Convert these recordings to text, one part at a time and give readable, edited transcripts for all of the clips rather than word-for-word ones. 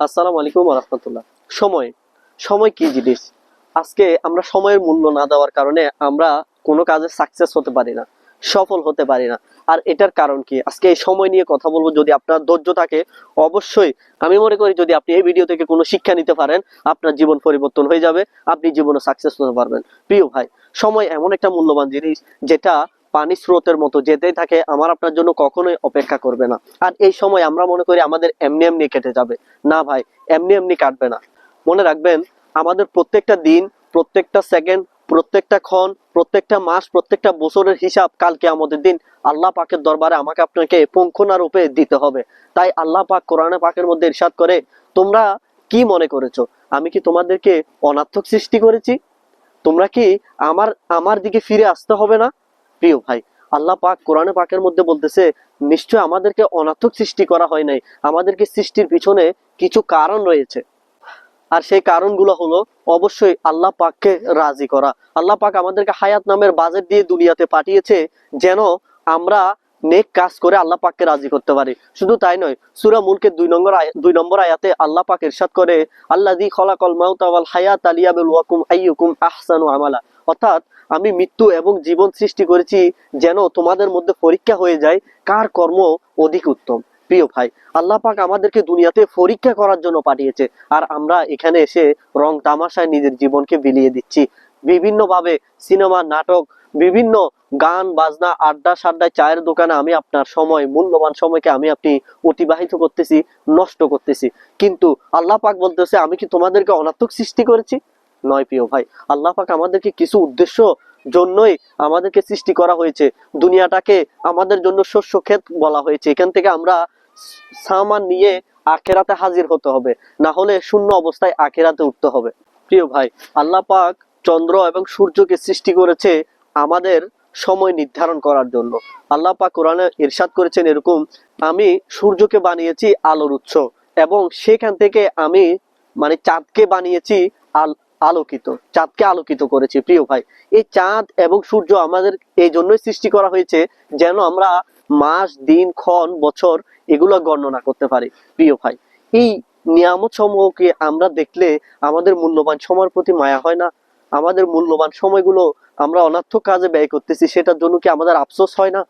আসসালামু আলাইকুম ওয়া রাহমাতুল্লাহ। সময় সময় কি জিনিস? আজকে আমরা সময়ের মূল্য না দেওয়ার কারণে আমরা কোনো কাজে সাকসেস হতে পারি না, সফল হতে পারি না। আর এটার কারণ কি? আজকে এই সময় নিয়ে কথা বলবো। যদি আপনার ধৈর্য থাকে, অবশ্যই আমি মনে করি যদি আপনি এই ভিডিও থেকে কোনো শিক্ষা নিতে পারেন, আপনার জীবন পরিবর্তন হয়ে যাবে, আপনি জীবনে সাকসেস হতে পারবেন। প্রিয় ভাই, সময় এমন একটা মূল্যবান জিনিস যেটা পানি স্রোতের মতো যেতেই থাকে, আমার আপনার জন্য কখনোই অপেক্ষা করবে না। আর এই সময় আমরা মনে করি আমাদের এমনি এমনি কেটে যাবে। না ভাই, এমনি এমনি কাটবে না। মনে রাখবেন, আমাদের প্রত্যেকটা দিন, প্রত্যেকটা সেকেন্ড, প্রত্যেকটা ক্ষণ, প্রত্যেকটা মাস, প্রত্যেকটা বছরের হিসাব কালকে আমাদের দিন আল্লাহ পাকের দরবারে আমাকে আপনাকে পুঙ্খানুরূপে দিতে হবে। তাই আল্লাহ পাক কোরআনে পাকের মধ্যে ইরশাদ করে, তোমরা কি মনে করেছো আমি কি তোমাদেরকে অনার্থক সৃষ্টি করেছি? তোমরা কি আমার আমার দিকে ফিরে আসতে হবে না? প্রিয় ভাই, আল্লাহ পাক কোরআনে পাকের মধ্যে বলতেছে, নিশ্চয় আমাদেরকে অনার্থক সৃষ্টি করা হয় নাই, আমাদেরকে সৃষ্টির পিছনে কিছু কারণ রয়েছে। আর সেই কারণগুলো হলো অবশ্যই আল্লাহ পাককে রাজি করা। আল্লাহ পাক আমাদেরকে হায়াত নামের বাজেট দিয়ে দুনিয়াতে পাঠিয়েছে যেন আমরা নেক কাজ করে আল্লাহ পাককে রাজি করতে পারি। শুধু তাই নয়, সূরা মুলকের 2 নম্বর আয়াতে আল্লাহ পাক ইরশাদ করে, আল্লাযী খলাকাল মাউতা ওয়াল হায়াতা লিয়াবলুয়াকুম আইয়ুকুম আহসানু আমালা। অর্থাৎ আমি মৃত্যু এবং জীবন সৃষ্টি করেছি যেন তোমাদের মধ্যে পরীক্ষা হয়ে যায় কার কর্ম অধিক উত্তম। প্রিয় ভাই, আল্লাহ পাক আমাদেরকে দুনিয়াতে পরীক্ষা করার জন্য পাঠিয়েছে, আর আমরা এখানে এসে রং তামাশায় নিজের জীবনকে বিলিয়ে দিচ্ছি। বিভিন্ন ভাবে সিনেমা, নাটক, বিভিন্ন গান বাজনা, আড্ডা সাড্ডায়, চায়ের দোকানে আমি আপনার সময়, মূল্যবান সময়কে আমি আপনি অতিবাহিত করতেছি, নষ্ট করতেছি। কিন্তু আল্লাহ পাক বলতেছে, আমি কি তোমাদেরকে অনার্থক সৃষ্টি করেছি? নয় প্রিয় ভাই, আল্লাহ পাক আমাদেরকে কিছু উদ্দেশ্য জন্যই আমাদেরকে সৃষ্টি করা হয়েছে। দুনিয়াটাকে আমাদের জন্য শস্য ক্ষেত বলা হয়েছে। এখান থেকে আমরা সামান নিয়ে আখেরাতে হাজির হতে হবে, না হলে শূন্য অবস্থায় আখেরাতে উঠতে হবে। প্রিয় ভাই, আল্লাহ পাক চন্দ্র এবং সূর্যকে সৃষ্টি করেছে আমাদের সময় নির্ধারণ করার জন্য। আল্লাহ পাক কোরআনে ইরশাদ করেছেন এরকম, আমি সূর্যকে বানিয়েছি আলোর উৎস, এবং সেখান থেকে আমি চাঁদকে বানিয়েছি আলোকিত, চাঁদকে আলোকিত করেছি। প্রিয় ভাই, এই চাঁদ এবং সূর্য আমাদের এই জন্যই সৃষ্টি করা হয়েছে যেন আমরা মাস, দিন, ক্ষণ, বছর এগুলো গণনা করতে পারি। প্রিয় ভাই, এই নিয়ামত সমূহকে আমরা দেখলে আমাদের মূল্যবান সময়ের প্রতি মায়া হয় না? আমাদের মূল্যবান সময়গুলো আমরা অনর্থক কাজে ব্যয় করতেছি, সেটার জন্য কি আমাদের আফসোস হয় না?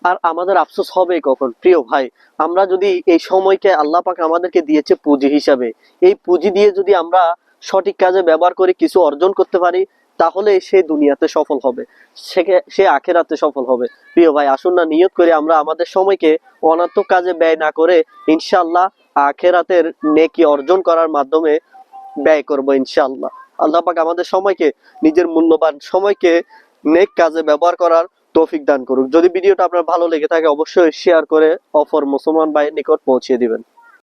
আর আমাদের আফসোস হবে কখন? প্রিয় ভাই, আমরা যদি এই সময়কে আল্লাহ পাক আমাদেরকে দিয়েছে পুঁজি হিসাবে, এই পুঁজি দিয়ে যদি আমরা সঠিক কাজে ব্যবহার করে কিছু অর্জন করতে পারি, তাহলে সে দুনিয়াতে সফল হবে, সে আখেরাতে সফল হবে। প্রিয় ভাই, আসুন না নিয়ত করে আমরা আমাদের সময়কে অনর্থক কাজে ব্যয় না করে ইনশাআল্লাহ আখেরাতের নেকি অর্জন করার মাধ্যমে ব্যয় করব ইনশাআল্লাহ। আল্লাহ পাক আমাদের সময়কে, নিজের মূল্যবান সময়কে নেক কাজে ব্যবহার করার তৌফিক দান করুক। যদি ভিডিওটা আপনার ভালো লেগে থাকে, অবশ্যই শেয়ার করে অপর মুসলমান ভাইয়ের নিকট পৌঁছে দিবেন।